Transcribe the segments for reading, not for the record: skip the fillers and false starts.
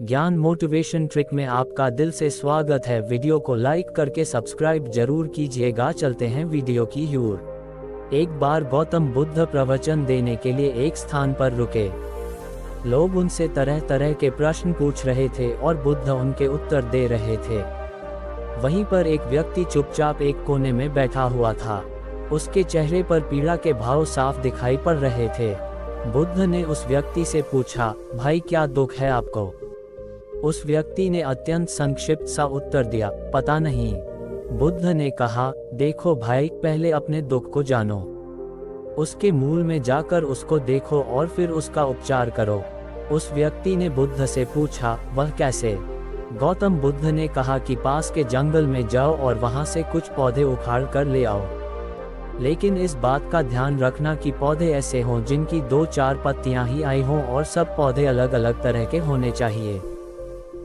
ज्ञान motivation trick में आपका दिल से स्वागत है। वीडियो को लाइक करके सब्सक्राइब जरूर कीजिएगा। चलते हैं वीडियो की ओर। एक बार गौतम बुद्ध प्रवचन देने के लिए एक स्थान पर रुके। लोग उनसे तरह तरह के प्रश्न पूछ रहे थे और बुद्ध उनके उत्तर दे रहे थे। वहीं पर एक व्यक्ति चुपचाप एक कोने में बैठा हुआ था। उसके चेहरे पर पीड़ा के भाव साफ दिखाई पड़ रहे थे। बुद्ध ने उस व्यक्ति से पूछा, भाई क्या दुख है आपको? उस व्यक्ति ने अत्यंत संक्षिप्त सा उत्तर दिया, पता नहीं। बुद्ध ने कहा, देखो भाई, पहले अपने दुख को जानो, उसके मूल में जाकर उसको देखो और फिर उसका उपचार करो। उस व्यक्ति ने बुद्ध से पूछा, वह कैसे? गौतम बुद्ध ने कहा कि पास के जंगल में जाओ और वहां से कुछ पौधे उखाड़ कर ले आओ, लेकिन इस बात का ध्यान रखना कि पौधे ऐसे हों जिनकी 2-4 पत्तियां ही आई हों और सब पौधे अलग अलग तरह के होने चाहिए।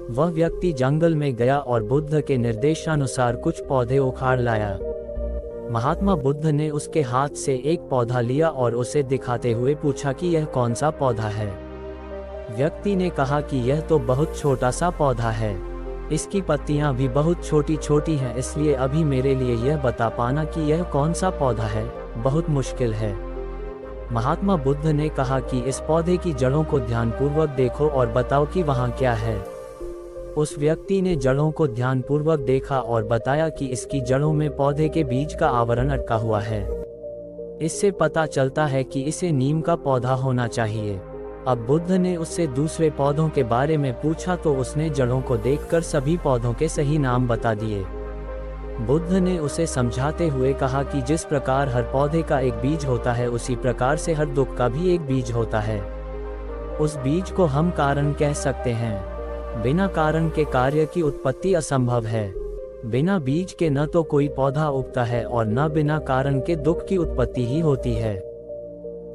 वह व्यक्ति जंगल में गया और बुद्ध के निर्देशानुसार कुछ पौधे उखाड़ लाया। महात्मा बुद्ध ने उसके हाथ से एक पौधा लिया और उसे दिखाते हुए पूछा कि यह कौन सा पौधा है। व्यक्ति ने कहा कि यह तो बहुत छोटा सा पौधा है, इसकी पत्तियां भी बहुत छोटी छोटी हैं, इसलिए अभी मेरे लिए यह बता पाना कि यह कौन सा पौधा है बहुत मुश्किल है। महात्मा बुद्ध ने कहा कि इस पौधे की जड़ों को ध्यानपूर्वक देखो और बताओ कि वहां क्या है। उस व्यक्ति ने जड़ों को ध्यानपूर्वक देखा और बताया कि इसकी जड़ों में पौधे के बीज का आवरण अटका हुआ है। इससे पता चलता है कि इसे नीम का पौधा होना चाहिए। अब बुद्ध ने उससे दूसरे पौधों के बारे में पूछा तो उसने जड़ों को देखकर सभी पौधों के सही नाम बता दिए। बुद्ध ने उसे समझाते हुए कहा कि जिस प्रकार हर पौधे का एक बीज होता है, उसी प्रकार से हर दुख का भी एक बीज होता है। उस बीज को हम कारण कह सकते हैं। बिना कारण के कार्य की उत्पत्ति असंभव है। बिना बीज के न तो कोई पौधा उगता है और न बिना कारण के दुख की उत्पत्ति ही होती है।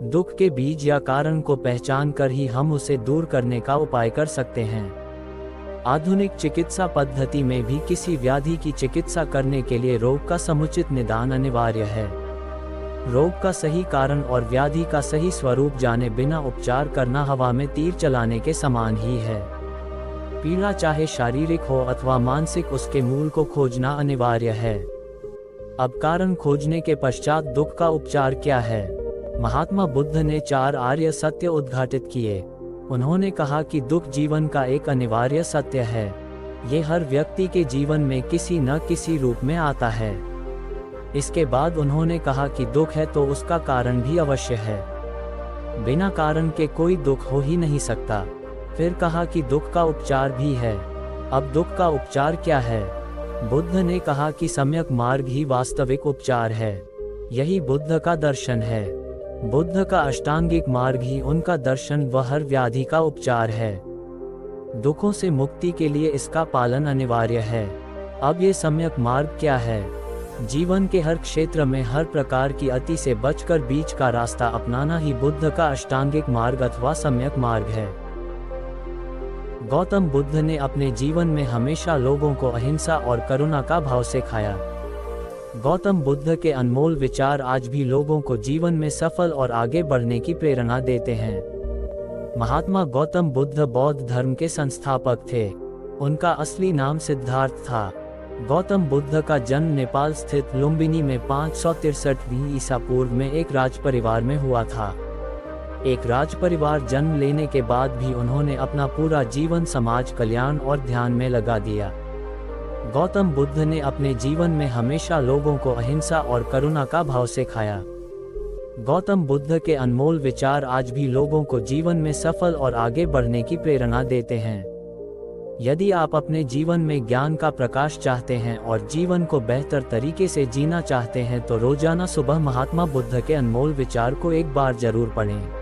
दुख के बीज या कारण को पहचान कर ही हम उसे दूर करने का उपाय कर सकते हैं। आधुनिक चिकित्सा पद्धति में भी किसी व्याधि की चिकित्सा करने के लिए रोग का समुचित निदान अनिवार्य है। रोग का सही कारण और व्याधि का सही स्वरूप जाने बिना उपचार करना हवा में तीर चलाने के समान ही है। पीड़ा चाहे शारीरिक हो अथवा मानसिक, उसके मूल को खोजना अनिवार्य है। अब कारण खोजने के पश्चात दुख का उपचार क्या है? महात्मा बुद्ध ने 4 आर्य सत्य उद्घाटित किए। उन्होंने कहा कि दुख जीवन का एक अनिवार्य सत्य है। ये हर व्यक्ति के जीवन में किसी न किसी रूप में आता है। इसके बाद उन्होंने कहा कि दुख है तो उसका कारण भी अवश्य है। बिना कारण के कोई दुख हो ही नहीं सकता। फिर कहा कि दुख का उपचार भी है। अब दुख का उपचार क्या है? बुद्ध ने कहा कि सम्यक मार्ग ही वास्तविक उपचार है। यही बुद्ध का दर्शन है। बुद्ध का अष्टांगिक मार्ग ही उनका दर्शन व हर व्याधि का उपचार है। दुखों से मुक्ति के लिए इसका पालन अनिवार्य है। अब ये सम्यक मार्ग क्या है? जीवन के हर क्षेत्र में हर प्रकार की अति से बचकर बीच का रास्ता अपनाना ही बुद्ध का अष्टांगिक मार्ग अथवा सम्यक मार्ग है। गौतम बुद्ध ने अपने जीवन में हमेशा लोगों को अहिंसा और करुणा का भाव सिखाया। गौतम बुद्ध के अनमोल विचार आज भी लोगों को जीवन में सफल और आगे बढ़ने की प्रेरणा देते हैं। महात्मा गौतम बुद्ध बौद्ध धर्म के संस्थापक थे। उनका असली नाम सिद्धार्थ था। गौतम बुद्ध का जन्म नेपाल स्थित लुम्बिनी में 563 ईसा पूर्व में एक राजपरिवार में हुआ था। एक राजपरिवार जन्म लेने के बाद भी उन्होंने अपना पूरा जीवन समाज कल्याण और ध्यान में लगा दिया। गौतम बुद्ध ने अपने जीवन में हमेशा लोगों को अहिंसा और करुणा का भाव सिखाया। गौतम बुद्ध के अनमोल विचार आज भी लोगों को जीवन में सफल और आगे बढ़ने की प्रेरणा देते हैं। यदि आप अपने जीवन में ज्ञान का प्रकाश चाहते हैं और जीवन को बेहतर तरीके से जीना चाहते हैं तो रोजाना सुबह महात्मा बुद्ध के अनमोल विचार को एक बार जरूर पढ़ें।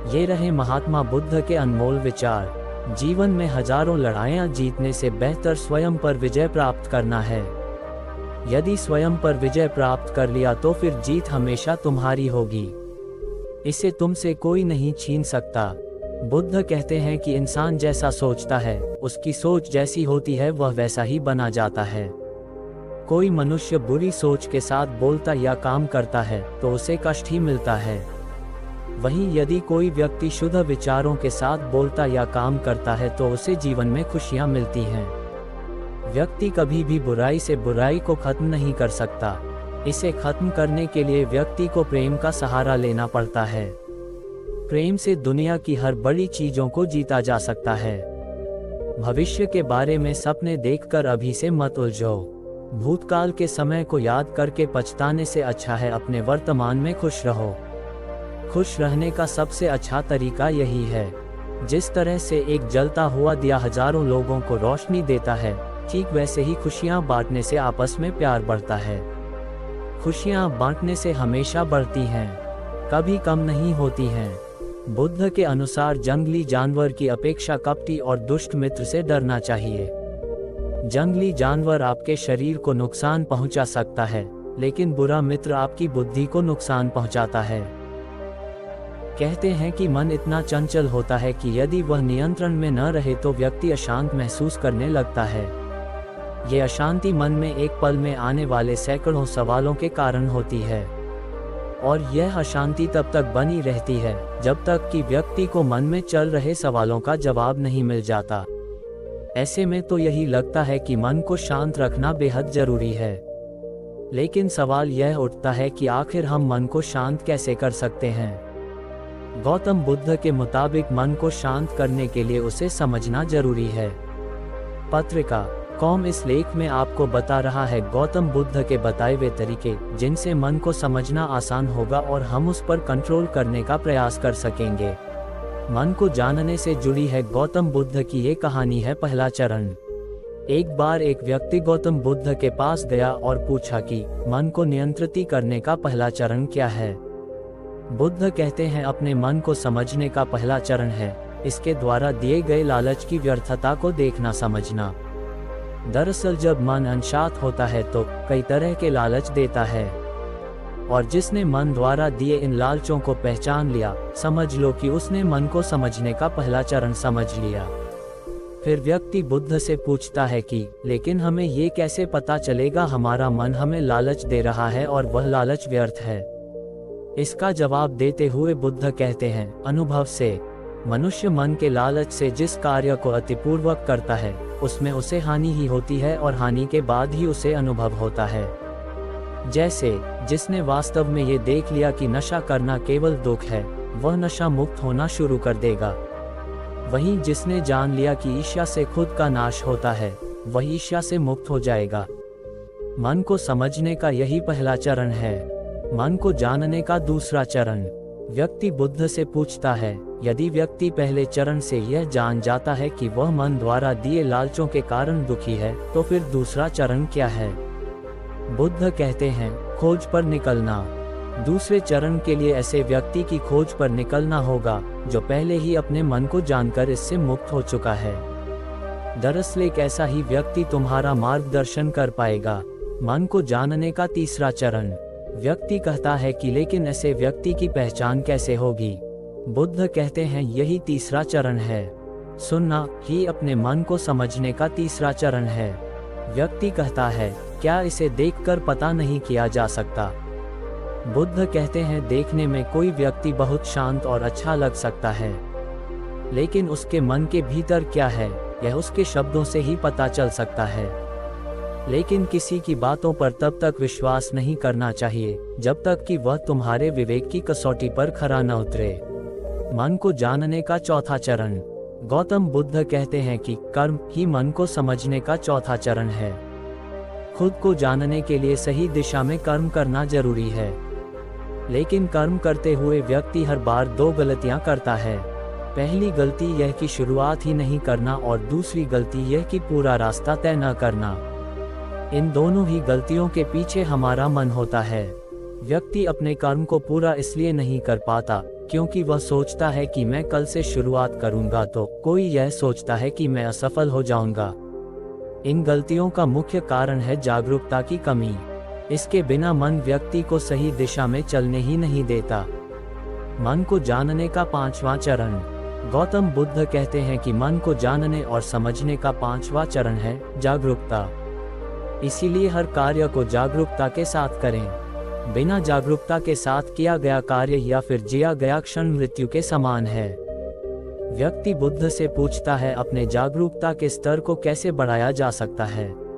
ये रहे महात्मा बुद्ध के अनमोल विचार। जीवन में हजारों लड़ाइयाँ जीतने से बेहतर स्वयं पर विजय प्राप्त करना है। यदि स्वयं पर विजय प्राप्त कर लिया तो फिर जीत हमेशा तुम्हारी होगी। इसे तुमसे कोई नहीं छीन सकता। बुद्ध कहते हैं कि इंसान जैसा सोचता है, उसकी सोच जैसी होती है वह वैसा ही बना जाता है। कोई मनुष्य बुरी सोच के साथ बोलता या काम करता है तो उसे कष्ट ही मिलता है। वहीं यदि कोई व्यक्ति शुद्ध विचारों के साथ बोलता या काम करता है तो उसे जीवन में खुशियां मिलती हैं। व्यक्ति कभी भी बुराई से बुराई को खत्म नहीं कर सकता। इसे खत्म करने के लिए व्यक्ति को प्रेम का सहारा लेना पड़ता है। प्रेम से दुनिया की हर बड़ी चीजों को जीता जा सकता है। भविष्य के बारे में सपने देखकर अभी से मत उलझो। भूतकाल के समय को याद करके पछताने से अच्छा है अपने वर्तमान में खुश रहो। खुश रहने का सबसे अच्छा तरीका यही है। जिस तरह से एक जलता हुआ दिया हजारों लोगों को रोशनी देता है, ठीक वैसे ही खुशियां बांटने से आपस में प्यार बढ़ता है। खुशियां बांटने से हमेशा बढ़ती हैं, कभी कम नहीं होती हैं। बुद्ध के अनुसार जंगली जानवर की अपेक्षा कपटी और दुष्ट मित्र से डरना चाहिए। जंगली जानवर आपके शरीर को नुकसान पहुंचा सकता है, लेकिन बुरा मित्र आपकी बुद्धि को नुकसान पहुंचाता है। कहते हैं कि मन इतना चंचल होता है कि यदि वह नियंत्रण में न रहे तो व्यक्ति अशांत महसूस करने लगता है। ये अशांति मन में एक पल में आने वाले सैकड़ों सवालों के कारण होती है, और यह अशांति तब तक बनी रहती है जब तक कि व्यक्ति को मन में चल रहे सवालों का जवाब नहीं मिल जाता। ऐसे में तो यही लगता है कि मन को शांत रखना बेहद जरूरी है। लेकिन सवाल यह उठता है कि आखिर हम मन को शांत कैसे कर सकते हैं। गौतम बुद्ध के मुताबिक मन को शांत करने के लिए उसे समझना जरूरी है। पत्रिका कॉम इस लेख में आपको बता रहा है गौतम बुद्ध के बताए हुए तरीके, जिनसे मन को समझना आसान होगा और हम उस पर कंट्रोल करने का प्रयास कर सकेंगे। मन को जानने से जुड़ी है गौतम बुद्ध की ये कहानी है। पहला चरण। एक बार एक व्यक्ति गौतम बुद्ध के पास गया और पूछा कि मन को नियंत्रित करने का पहला चरण क्या है। बुद्ध कहते हैं अपने मन को समझने का पहला चरण है इसके द्वारा दिए गए लालच की व्यर्थता को देखना समझना। दरअसल जब मन अशांत होता है तो कई तरह के लालच देता है, और जिसने मन द्वारा दिए इन लालचों को पहचान लिया, समझ लो कि उसने मन को समझने का पहला चरण समझ लिया। फिर व्यक्ति बुद्ध से पूछता है कि लेकिन हमें ये कैसे पता चलेगा हमारा मन हमें लालच दे रहा है और वह लालच व्यर्थ है। इसका जवाब देते हुए बुद्ध कहते हैं अनुभव से। मनुष्य मन के लालच से जिस कार्य को अतिपूर्वक करता है उसमें उसे हानि ही होती है, और हानि के बाद ही उसे अनुभव होता है। जैसे जिसने वास्तव में ये देख लिया कि नशा करना केवल दुख है, वह नशा मुक्त होना शुरू कर देगा। वहीं जिसने जान लिया कि ईर्ष्या से खुद का नाश होता है, वह ईर्ष्या से मुक्त हो जाएगा। मन को समझने का यही पहला चरण है। मन को जानने का दूसरा चरण। व्यक्ति बुद्ध से पूछता है यदि व्यक्ति पहले चरण से यह जान जाता है कि वह मन द्वारा दिए लालचों के कारण दुखी है, तो फिर दूसरा चरण क्या है। बुद्ध कहते हैं खोज पर निकलना। दूसरे चरण के लिए ऐसे व्यक्ति की खोज पर निकलना होगा जो पहले ही अपने मन को जानकर इससे मुक्त हो चुका है। दरअसल एक ऐसा ही व्यक्ति तुम्हारा मार्गदर्शन कर पाएगा। मन को जानने का तीसरा चरण। व्यक्ति कहता है कि लेकिन ऐसे व्यक्ति की पहचान कैसे होगी। बुद्ध कहते हैं यही तीसरा चरण है। सुनना ही अपने मन को समझने का तीसरा चरण है। व्यक्ति कहता है क्या इसे देखकर पता नहीं किया जा सकता। बुद्ध कहते हैं देखने में कोई व्यक्ति बहुत शांत और अच्छा लग सकता है, लेकिन उसके मन के भीतर क्या है यह उसके शब्दों से ही पता चल सकता है। लेकिन किसी की बातों पर तब तक विश्वास नहीं करना चाहिए जब तक कि वह तुम्हारे विवेक की कसौटी पर खरा न उतरे। मन को जानने का चौथा चरण। गौतम बुद्ध कहते हैं कि कर्म ही मन को समझने का चौथा चरण है। खुद को जानने के लिए सही दिशा में कर्म करना जरूरी है, लेकिन कर्म करते हुए व्यक्ति हर बार दो गलतियां करता है। पहली गलती यह कि शुरुआत ही नहीं करना, और दूसरी गलती यह कि पूरा रास्ता तय न करना। इन दोनों ही गलतियों के पीछे हमारा मन होता है। व्यक्ति अपने कर्म को पूरा इसलिए नहीं कर पाता क्योंकि वह सोचता है कि मैं कल से शुरुआत करूंगा तो कोई यह सोचता है कि मैं असफल हो जाऊंगा। इन गलतियों का मुख्य कारण है जागरूकता की कमी। इसके बिना मन व्यक्ति को सही दिशा में चलने ही नहीं देता। मन को जानने का पांचवा चरण। गौतम बुद्ध कहते हैं कि मन को जानने और समझने का पांचवा चरण है जागरूकता। इसीलिए हर कार्य को जागरूकता के साथ करें। बिना जागरूकता के साथ किया गया कार्य या फिर जिया गया क्षण मृत्यु के समान है। व्यक्ति बुद्ध से पूछता है, अपने जागरूकता के स्तर को कैसे बढ़ाया जा सकता है।